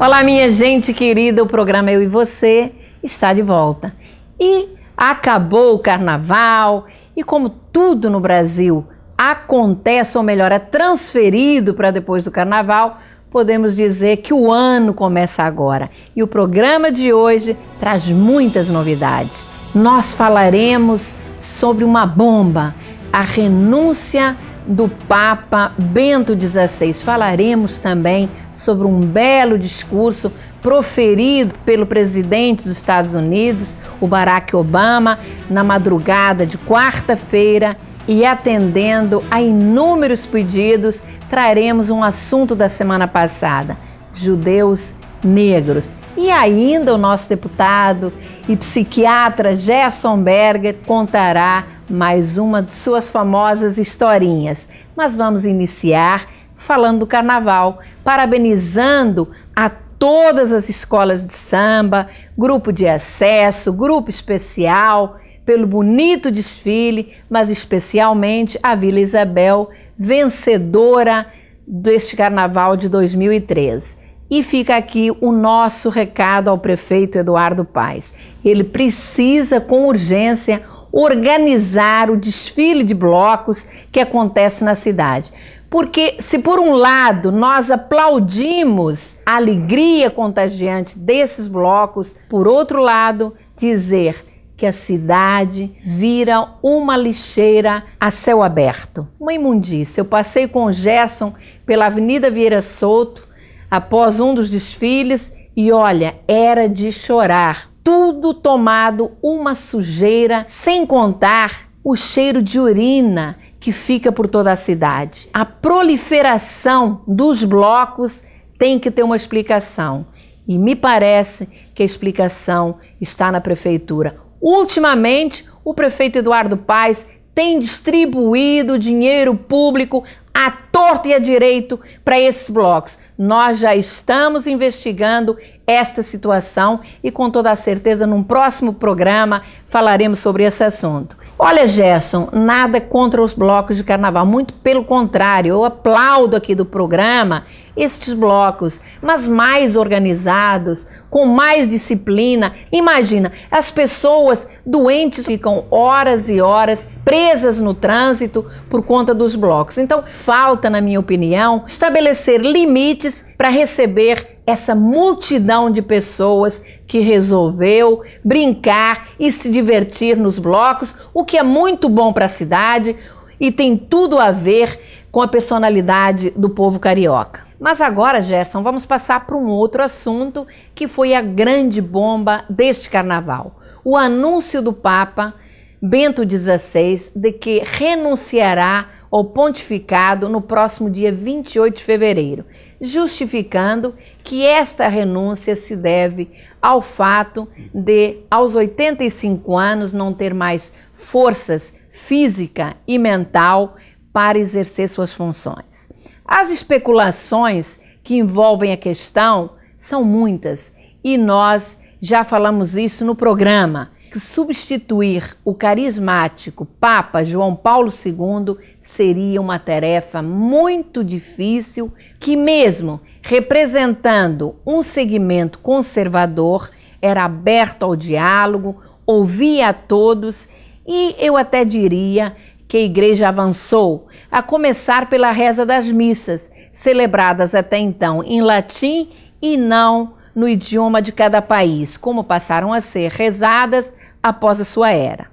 Olá, minha gente querida, o programa Eu e Você está de volta. E acabou o carnaval e como tudo no Brasil acontece, ou melhor, é transferido para depois do carnaval, podemos dizer que o ano começa agora. E o programa de hoje traz muitas novidades. Nós falaremos sobre uma bomba, a renúncia do Papa Bento XVI. Falaremos também sobre um belo discurso proferido pelo presidente dos Estados Unidos, o Barack Obama, na madrugada de quarta-feira, e atendendo a inúmeros pedidos, traremos um assunto da semana passada: judeus negros. E ainda o nosso deputado e psiquiatra Gerson Berger contará mais uma de suas famosas historinhas. Mas vamos iniciar falando do carnaval, parabenizando a todas as escolas de samba, grupo de acesso, grupo especial, pelo bonito desfile, mas especialmente a Vila Isabel, vencedora deste carnaval de 2013. E fica aqui o nosso recado ao prefeito Eduardo Paes. Ele precisa, com urgência, organizar o desfile de blocos que acontece na cidade. Porque se por um lado nós aplaudimos a alegria contagiante desses blocos, por outro lado, dizer que a cidade vira uma lixeira a céu aberto, uma imundícia. Eu passei com o Gerson pela Avenida Vieira Souto após um dos desfiles e olha, era de chorar. Tudo tomado uma sujeira, sem contar o cheiro de urina que fica por toda a cidade. A proliferação dos blocos tem que ter uma explicação. E me parece que a explicação está na prefeitura. Ultimamente, o prefeito Eduardo Paes tem distribuído dinheiro público à torta e à direito para esses blocos. Nós já estamos investigando esta situação e com toda a certeza num próximo programa falaremos sobre esse assunto. Olha, Gerson, nada contra os blocos de carnaval, muito pelo contrário, eu aplaudo aqui do programa estes blocos, mas mais organizados, com mais disciplina. Imagina, as pessoas doentes ficam horas e horas presas no trânsito por conta dos blocos. Então, falta, na minha opinião, estabelecer limites para receber essa multidão de pessoas que resolveu brincar e se divertir nos blocos, o que é muito bom para a cidade e tem tudo a ver com a personalidade do povo carioca. Mas agora, Gerson, vamos passar para um outro assunto que foi a grande bomba deste carnaval. O anúncio do Papa Bento XVI de que renunciará ao pontificado no próximo dia 28 de fevereiro, justificando que esta renúncia se deve ao fato de, aos 85 anos, não ter mais forças física e mental para exercer suas funções. As especulações que envolvem a questão são muitas e nós já falamos isso no programa, que substituir o carismático Papa João Paulo II seria uma tarefa muito difícil, que mesmo representando um segmento conservador, era aberto ao diálogo, ouvia a todos e eu até diria que a igreja avançou, a começar pela reza das missas, celebradas até então em latim e não no idioma de cada país, como passaram a ser rezadas após a sua era.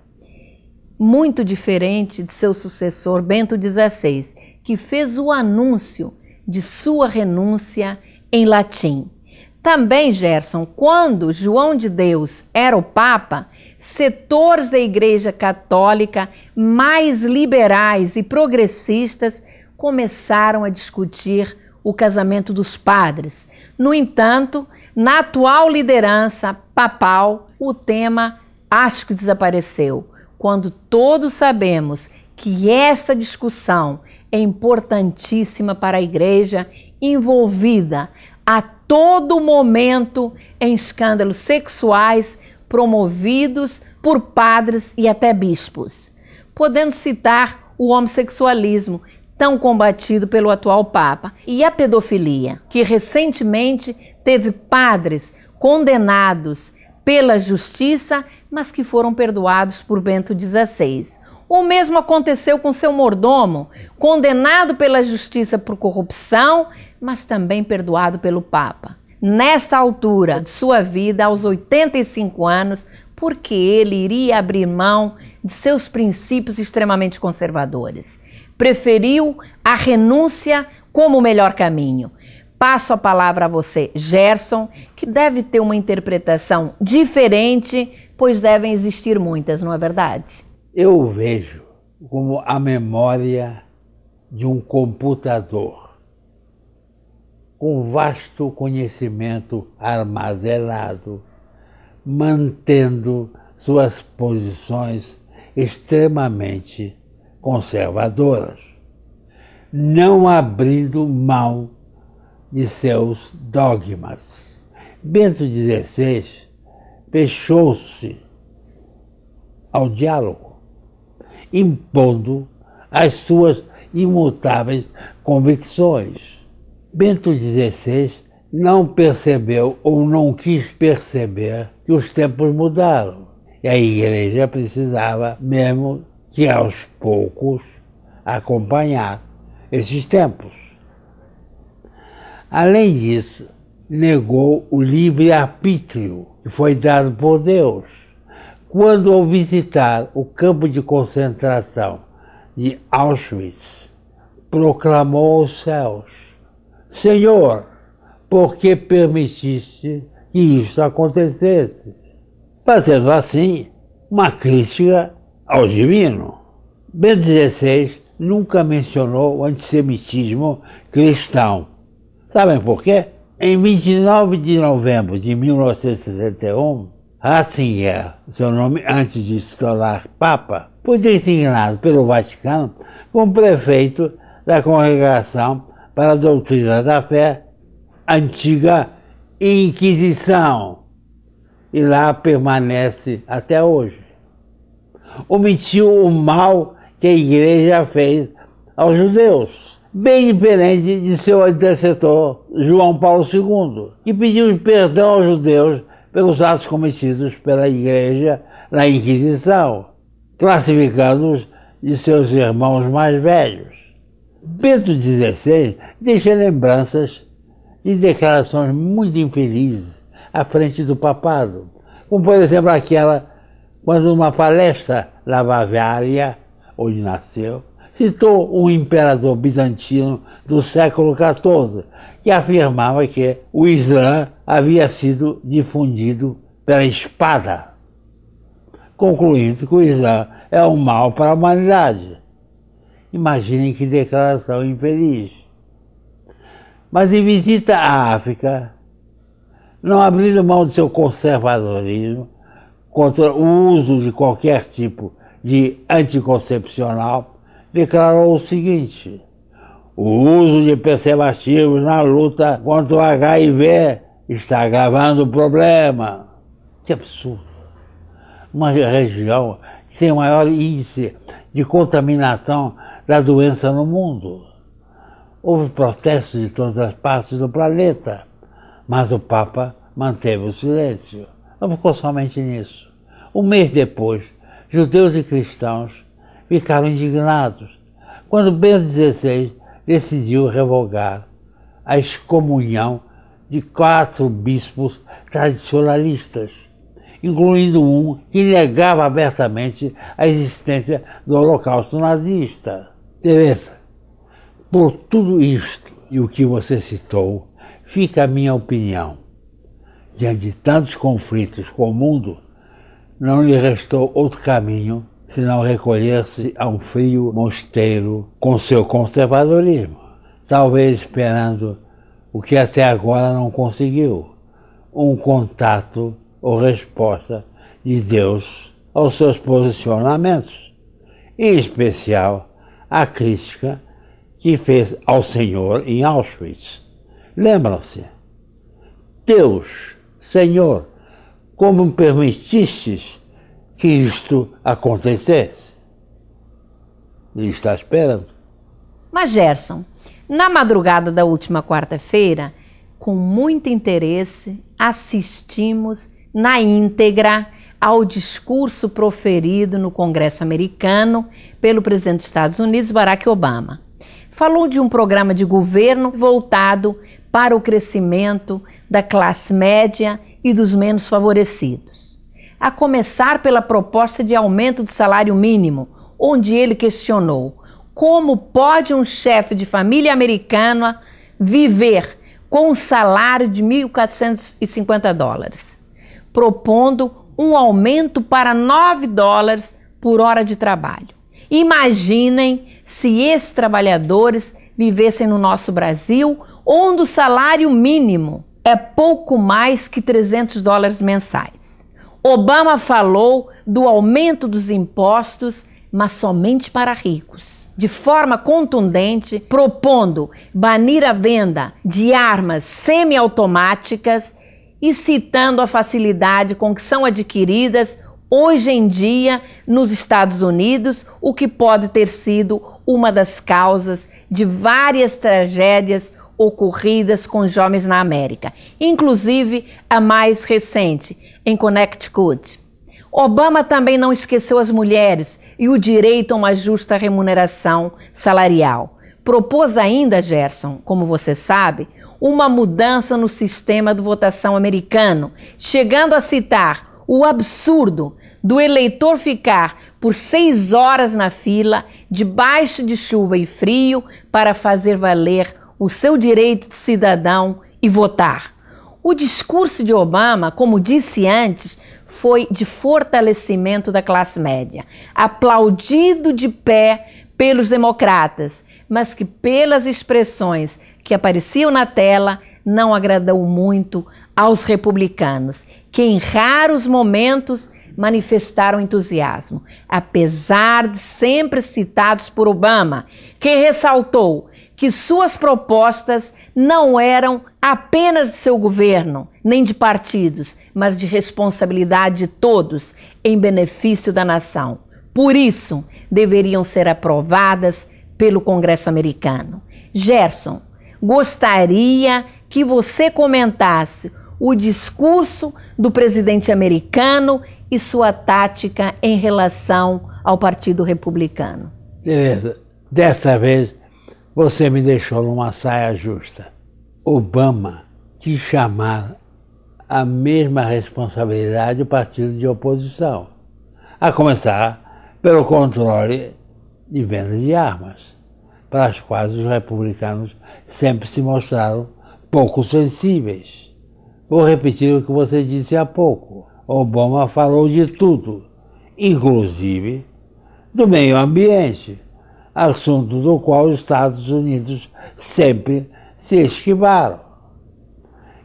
Muito diferente de seu sucessor Bento XVI, que fez o anúncio de sua renúncia em latim. Também, Gerson, quando João de Deus era o Papa, setores da Igreja Católica mais liberais e progressistas começaram a discutir o casamento dos padres. No entanto, na atual liderança papal, o tema acho que desapareceu, quando todos sabemos que esta discussão é importantíssima para a Igreja, envolvida a todo momento em escândalos sexuais promovidos por padres e até bispos. Podendo citar o homossexualismo, tão combatido pelo atual Papa. E a pedofilia, que recentemente teve padres condenados pela justiça, mas que foram perdoados por Bento XVI. O mesmo aconteceu com seu mordomo, condenado pela justiça por corrupção, mas também perdoado pelo Papa. Nesta altura de sua vida, aos 85 anos, porque ele iria abrir mão de seus princípios extremamente conservadores. Preferiu a renúncia como o melhor caminho. Passo a palavra a você, Gerson, que deve ter uma interpretação diferente, pois devem existir muitas, não é verdade? Eu vejo como a memória de um computador com vasto conhecimento armazenado, mantendo suas posições extremamente conservadoras, não abrindo mão de seus dogmas. Bento XVI fechou-se ao diálogo, impondo as suas imutáveis convicções. Bento XVI não percebeu ou não quis perceber que os tempos mudaram e a Igreja precisava mesmo que aos poucos acompanhar esses tempos. Além disso, negou o livre-arbítrio que foi dado por Deus. Quando ao visitar o campo de concentração de Auschwitz, proclamou aos céus: Senhor, por que permitiste que isto acontecesse? Fazendo assim uma crítica ao divino. Bento XVI nunca mencionou o antissemitismo cristão. Sabem por quê? Em 29 de novembro de 1961, Ratzinger, seu nome antes de se tornar Papa, foi designado pelo Vaticano como prefeito da Congregação para a Doutrina da Fé, antiga Inquisição, e lá permanece até hoje. Omitiu o mal que a Igreja fez aos judeus, bem diferente de seu antecessor, João Paulo II, que pediu perdão aos judeus pelos atos cometidos pela Igreja na Inquisição, classificando-os de seus irmãos mais velhos. Bento XVI deixa lembranças de declarações muito infelizes à frente do papado, como por exemplo aquela quando numa palestra na Bavária, onde nasceu, citou um imperador bizantino do século XIV, que afirmava que o Islã havia sido difundido pela espada, concluindo que o Islã é um mal para a humanidade. Imaginem que declaração infeliz. Mas em visita à África, não abrindo mão de seu conservadorismo contra o uso de qualquer tipo de anticoncepcional, declarou o seguinte: o uso de preservativos na luta contra o HIV está agravando o problema. Que absurdo! Uma região que tem o maior índice de contaminação da doença no mundo. Houve protestos de todas as partes do planeta, mas o Papa manteve o silêncio. Não ficou somente nisso. Um mês depois, judeus e cristãos ficaram indignados quando Bento XVI decidiu revogar a excomunhão de 4 bispos tradicionalistas, incluindo um que negava abertamente a existência do Holocausto nazista. Teresa, por tudo isto e o que você citou, fica a minha opinião. Diante de tantos conflitos com o mundo, não lhe restou outro caminho senão recolher-se a um frio mosteiro com seu conservadorismo, talvez esperando o que até agora não conseguiu, um contato ou resposta de Deus aos seus posicionamentos, em especial a crítica que fez ao Senhor em Auschwitz. Lembram-se? Deus, Senhor, como permitistes que isto acontecesse? Ele está esperando. Mas, Gerson, na madrugada da última quarta-feira, com muito interesse, assistimos na íntegra ao discurso proferido no Congresso americano pelo presidente dos Estados Unidos, Barack Obama. Falou de um programa de governo voltado para o crescimento da classe média e dos menos favorecidos. A começar pela proposta de aumento do salário mínimo, onde ele questionou como pode um chefe de família americana viver com um salário de $1.450, propondo um aumento para $9 por hora de trabalho. Imaginem se esses trabalhadores vivessem no nosso Brasil, onde o salário mínimo é pouco mais que $300 mensais. Obama falou do aumento dos impostos, mas somente para ricos, de forma contundente, propondo banir a venda de armas semiautomáticas e citando a facilidade com que são adquiridas hoje em dia nos Estados Unidos, o que pode ter sido uma das causas de várias tragédias ocorridas com jovens na América, inclusive a mais recente, em Connecticut. Obama também não esqueceu as mulheres e o direito a uma justa remuneração salarial. Propôs ainda, Gerson, como você sabe, uma mudança no sistema de votação americano, chegando a citar o absurdo do eleitor ficar por 6 horas na fila, debaixo de chuva e frio, para fazer valer o seu direito de cidadão e votar. O discurso de Obama, como disse antes, foi de fortalecimento da classe média, aplaudido de pé pelos democratas, mas que pelas expressões que apareciam na tela não agradou muito aos republicanos, que em raros momentos manifestaram entusiasmo, apesar de sempre citados por Obama, que ressaltou que suas propostas não eram apenas de seu governo, nem de partidos, mas de responsabilidade de todos em benefício da nação. Por isso, deveriam ser aprovadas pelo Congresso americano. Gerson, gostaria que você comentasse o discurso do presidente americano e sua tática em relação ao Partido Republicano. Beleza. Dessa vez, você me deixou numa saia justa. Obama quis chamar a mesma responsabilidade do partido de oposição, a começar pelo controle de venda de armas, para as quais os republicanos sempre se mostraram pouco sensíveis. Vou repetir o que você disse há pouco. Obama falou de tudo, inclusive do meio ambiente, assunto do qual os Estados Unidos sempre se esquivaram.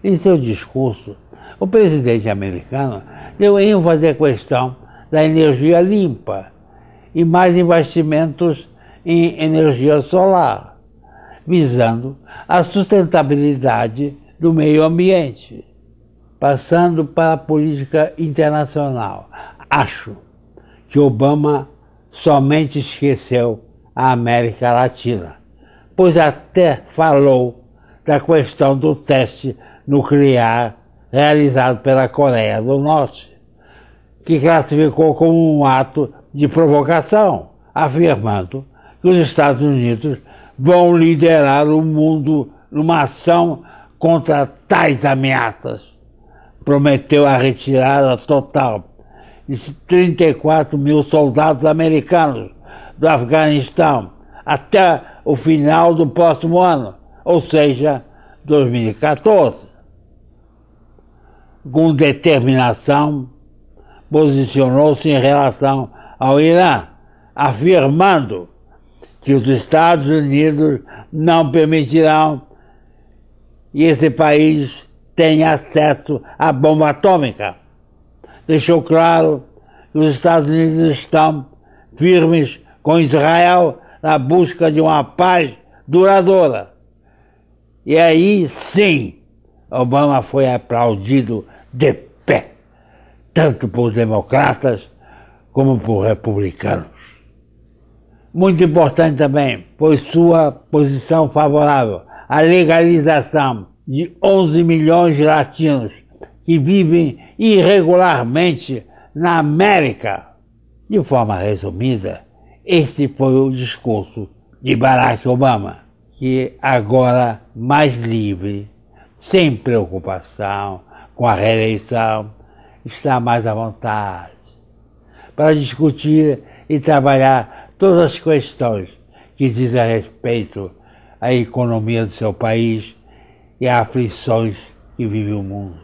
Em seu discurso, o presidente americano deu ênfase à questão da energia limpa e mais investimentos em energia solar, visando a sustentabilidade do meio ambiente. Passando para a política internacional, acho que Obama somente esqueceu a América Latina, pois até falou da questão do teste nuclear realizado pela Coreia do Norte, que classificou como um ato de provocação, afirmando que os Estados Unidos vão liderar o mundo numa ação contra tais ameaças. Prometeu a retirada total de 34 mil soldados americanos do Afeganistão até o final do próximo ano, ou seja, 2014. Com determinação, posicionou-se em relação ao Irã, afirmando que os Estados Unidos não permitirão que esse país tem acesso à bomba atômica. Deixou claro que os Estados Unidos estão firmes com Israel na busca de uma paz duradoura. E aí, sim, Obama foi aplaudido de pé, tanto por democratas como por republicanos. Muito importante também, pois sua posição favorável à legalização de 11 milhões de latinos que vivem irregularmente na América. De forma resumida, este foi o discurso de Barack Obama, que agora mais livre, sem preocupação com a reeleição, está mais à vontade para discutir e trabalhar todas as questões que dizem respeito à economia do seu país e às aflições que vive o mundo.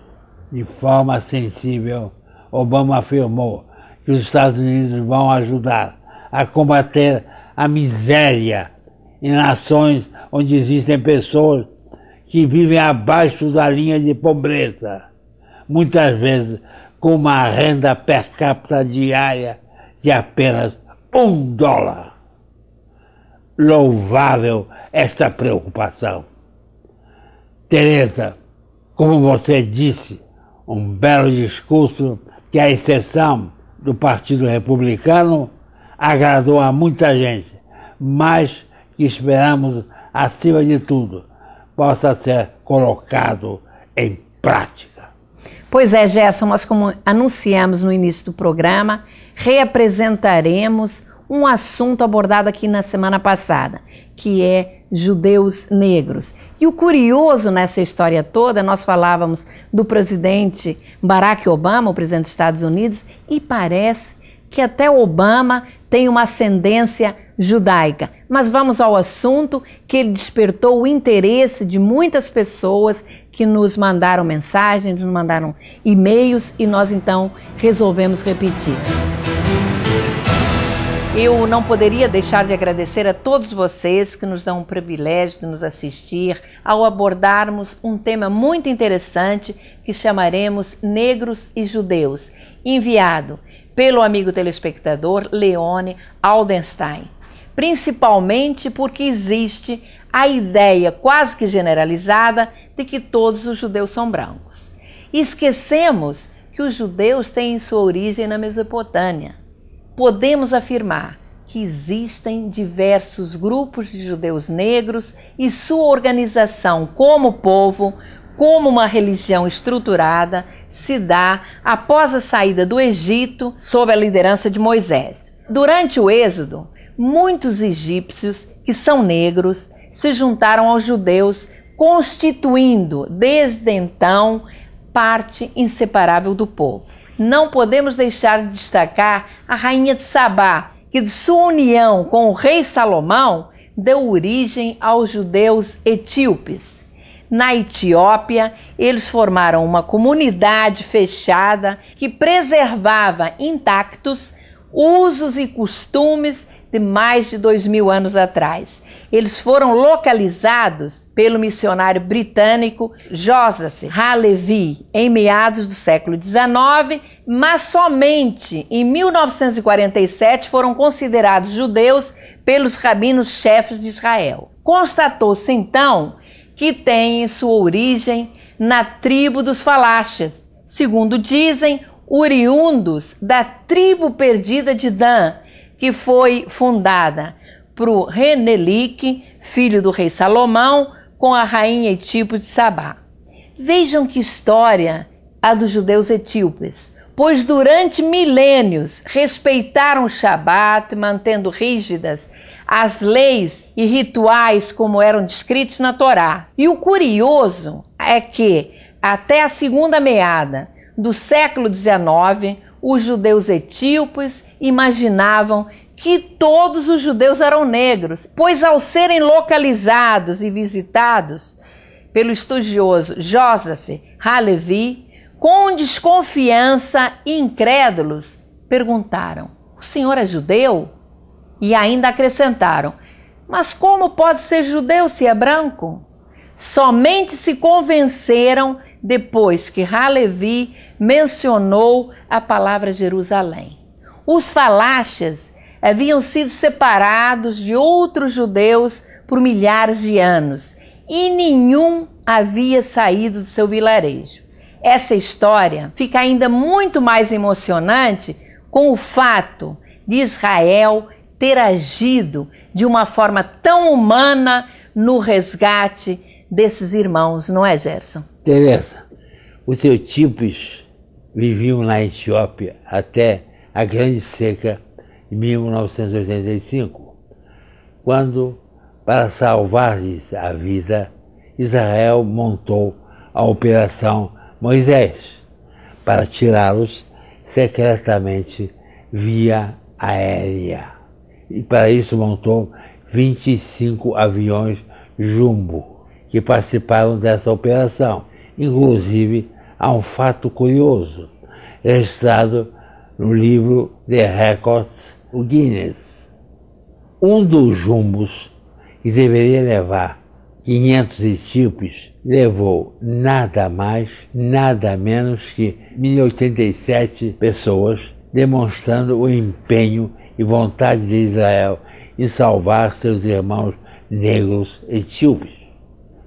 De forma sensível, Obama afirmou que os Estados Unidos vão ajudar a combater a miséria em nações onde existem pessoas que vivem abaixo da linha de pobreza, muitas vezes com uma renda per capita diária de apenas $1. Louvável esta preocupação. Tereza, como você disse, um belo discurso que, à exceção do Partido Republicano, agradou a muita gente, mas que esperamos, acima de tudo, possa ser colocado em prática. Pois é, Gerson, nós, como anunciamos no início do programa, reapresentaremos um assunto abordado aqui na semana passada, que é judeus negros. E o curioso nessa história toda, nós falávamos do presidente Barack Obama, o presidente dos Estados Unidos, e parece que até Obama tem uma ascendência judaica. Mas vamos ao assunto, que ele despertou o interesse de muitas pessoas que nos mandaram mensagens, nos mandaram e-mails, e nós então resolvemos repetir. Eu não poderia deixar de agradecer a todos vocês que nos dão o privilégio de nos assistir ao abordarmos um tema muito interessante que chamaremos Negros e Judeus, enviado pelo amigo telespectador Leone Aldenstein, principalmente porque existe a ideia quase que generalizada de que todos os judeus são brancos. E esquecemos que os judeus têm sua origem na Mesopotâmia. Podemos afirmar que existem diversos grupos de judeus negros e sua organização como povo, como uma religião estruturada, se dá após a saída do Egito sob a liderança de Moisés. Durante o Êxodo, muitos egípcios que são negros se juntaram aos judeus, constituindo desde então parte inseparável do povo. Não podemos deixar de destacar a rainha de Sabá, que de sua união com o rei Salomão deu origem aos judeus etíopes. Na Etiópia, eles formaram uma comunidade fechada que preservava intactos usos e costumes de mais de 2000 anos atrás. Eles foram localizados pelo missionário britânico Joseph Halevi em meados do século XIX, mas somente em 1947 foram considerados judeus pelos rabinos-chefes de Israel. Constatou-se então que têm sua origem na tribo dos Falaches, segundo dizem, oriundos da tribo perdida de Dan, que foi fundada por Renelik, filho do rei Salomão, com a rainha etíope de Sabá. Vejam que história a dos judeus etíopes, pois durante milênios respeitaram o Shabat, mantendo rígidas as leis e rituais como eram descritos na Torá. E o curioso é que, até a segunda meada do século XIX, os judeus etíopes imaginavam que todos os judeus eram negros, pois ao serem localizados e visitados pelo estudioso Joseph Halevi, com desconfiança e incrédulos, perguntaram: "O senhor é judeu?" E ainda acrescentaram: "Mas como pode ser judeu se é branco?" Somente se convenceram depois que Halevi mencionou a palavra Jerusalém. Os Falaches haviam sido separados de outros judeus por milhares de anos e nenhum havia saído do seu vilarejo. Essa história fica ainda muito mais emocionante com o fato de Israel ter agido de uma forma tão humana no resgate desses irmãos, não é, Gerson? Tereza, os etíopes viviam na Etiópia até a Grande Seca de 1985, quando, para salvar-lhes a vida, Israel montou a Operação Moisés para tirá-los secretamente via aérea. E para isso montou 25 aviões Jumbo que participaram dessa operação. Inclusive, há um fato curioso, registrado no livro The Records, o Guinness. Um dos jumbos, que deveria levar 500 etíopes, levou nada mais, nada menos que 1.087 pessoas, demonstrando o empenho e vontade de Israel em salvar seus irmãos negros etíopes.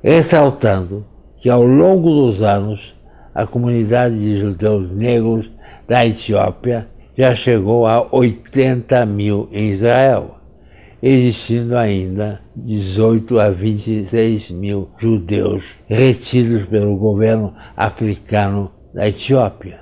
Ressaltando que ao longo dos anos a comunidade de judeus negros da Etiópia já chegou a 80 mil em Israel, existindo ainda 18 a 26 mil judeus retidos pelo governo africano da Etiópia.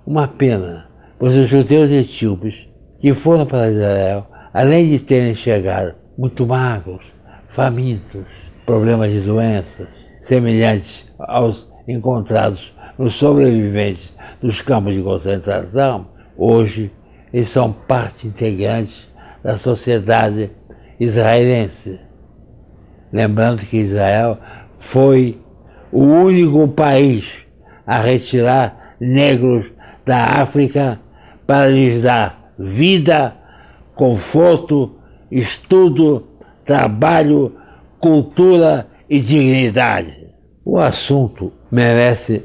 Uma pena, pois os judeus etíopes que foram para Israel, além de terem chegado muito magros, famintos, problemas de doenças, semelhantes aos encontrados nos sobreviventes dos campos de concentração, hoje eles são parte integrante da sociedade israelense. Lembrando que Israel foi o único país a retirar negros da África para lhes dar vida, conforto, estudo, trabalho, cultura e dignidade. O assunto merece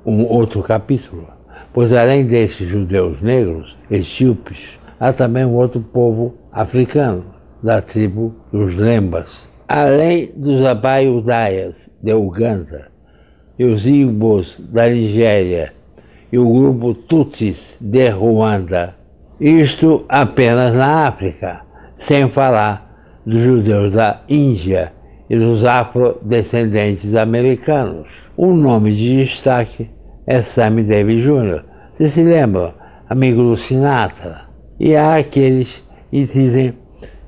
um outro capítulo, pois além desses judeus negros, etíopes, há também um outro povo africano, da tribo dos Lembas. Além dos Abayudaias de Uganda, e os Igbos da Nigéria e o grupo Tutsis de Ruanda, isto apenas na África, sem falar dos judeus da Índia e dos afrodescendentes americanos. Um nome de destaque é Sammy Davis Jr. Vocês se lembram? Amigo do Sinatra. E há aqueles que dizem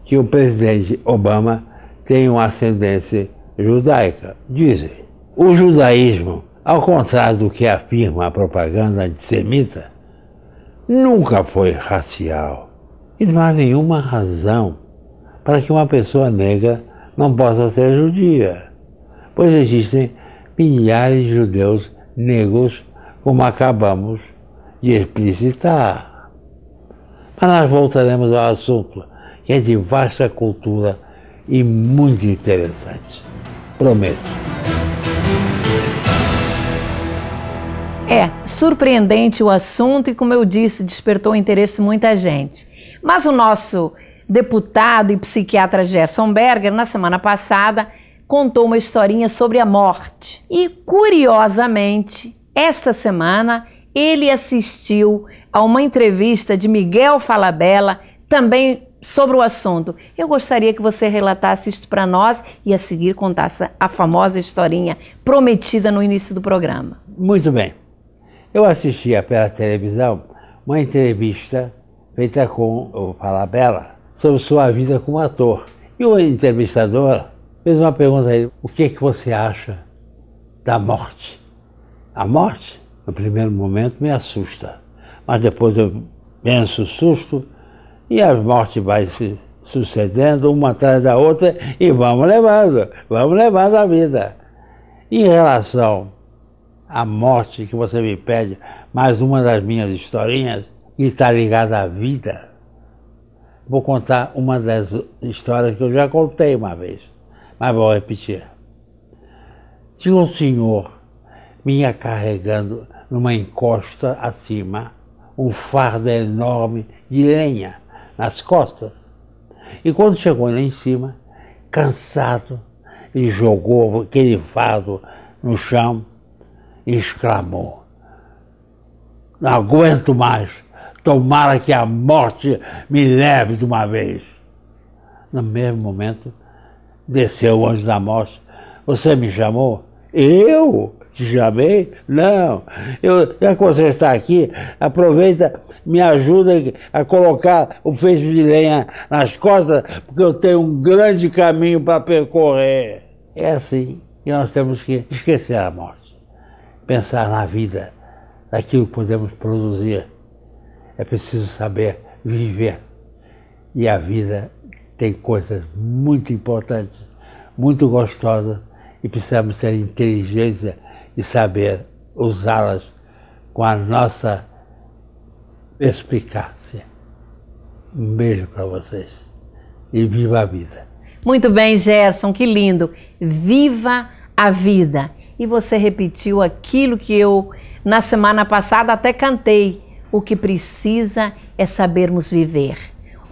que o presidente Obama tem uma ascendência judaica. Dizem. O judaísmo, ao contrário do que afirma a propaganda antissemita, nunca foi racial. E não há nenhuma razão para que uma pessoa negra não possa ser judia, pois existem milhares de judeus negros, como acabamos de explicitar. Mas nós voltaremos ao assunto, que é de vasta cultura e muito interessante. Prometo. É surpreendente o assunto e, como eu disse, despertou o interesse de muita gente. Mas o nosso deputado e psiquiatra Gerson Berger, na semana passada, contou uma historinha sobre a morte. E, curiosamente, esta semana, ele assistiu a uma entrevista de Miguel Falabella, também sobre o assunto. Eu gostaria que você relatasse isso para nós e a seguir contasse a famosa historinha prometida no início do programa. Muito bem. Eu assistia pela televisão uma entrevista feita com o Falabella sobre sua vida como ator. E o entrevistador fez uma pergunta a ele: o que é que você acha da morte? A morte, no primeiro momento, me assusta, mas depois eu penso susto e a morte vai se sucedendo uma atrás da outra e vamos levando a vida. Em relação à morte que você me pede, mais uma das minhas historinhas que está ligada à vida, vou contar uma das histórias que eu já contei uma vez, mas vou repetir. Tinha um senhor vinha carregando numa encosta acima um fardo enorme de lenha nas costas. E quando chegou lá em cima, cansado, ele jogou aquele fardo no chão e exclamou: não aguento mais, tomara que a morte me leve de uma vez. No mesmo momento, desceu o anjo da morte. Você me chamou? Eu te chamei? Não. Já que você está aqui, aproveita, me ajuda a colocar o feixe de lenha nas costas, porque eu tenho um grande caminho para percorrer. É assim que nós temos que esquecer a morte, pensar na vida, naquilo que podemos produzir. É preciso saber viver. E a vida tem coisas muito importantes, muito gostosas, e precisamos ter inteligência e saber usá-las com a nossa perspicácia. Um beijo para vocês e viva a vida. Muito bem, Gerson, que lindo. Viva a vida. E você repetiu aquilo que eu, na semana passada, até cantei. O que precisa é sabermos viver.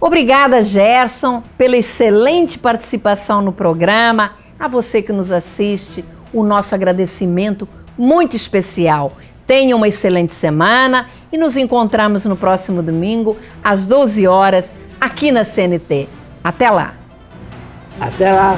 Obrigada, Gerson, pela excelente participação no programa. A você que nos assiste, o nosso agradecimento muito especial. Tenha uma excelente semana e nos encontramos no próximo domingo, às 12 horas, aqui na CNT. Até lá! Até lá!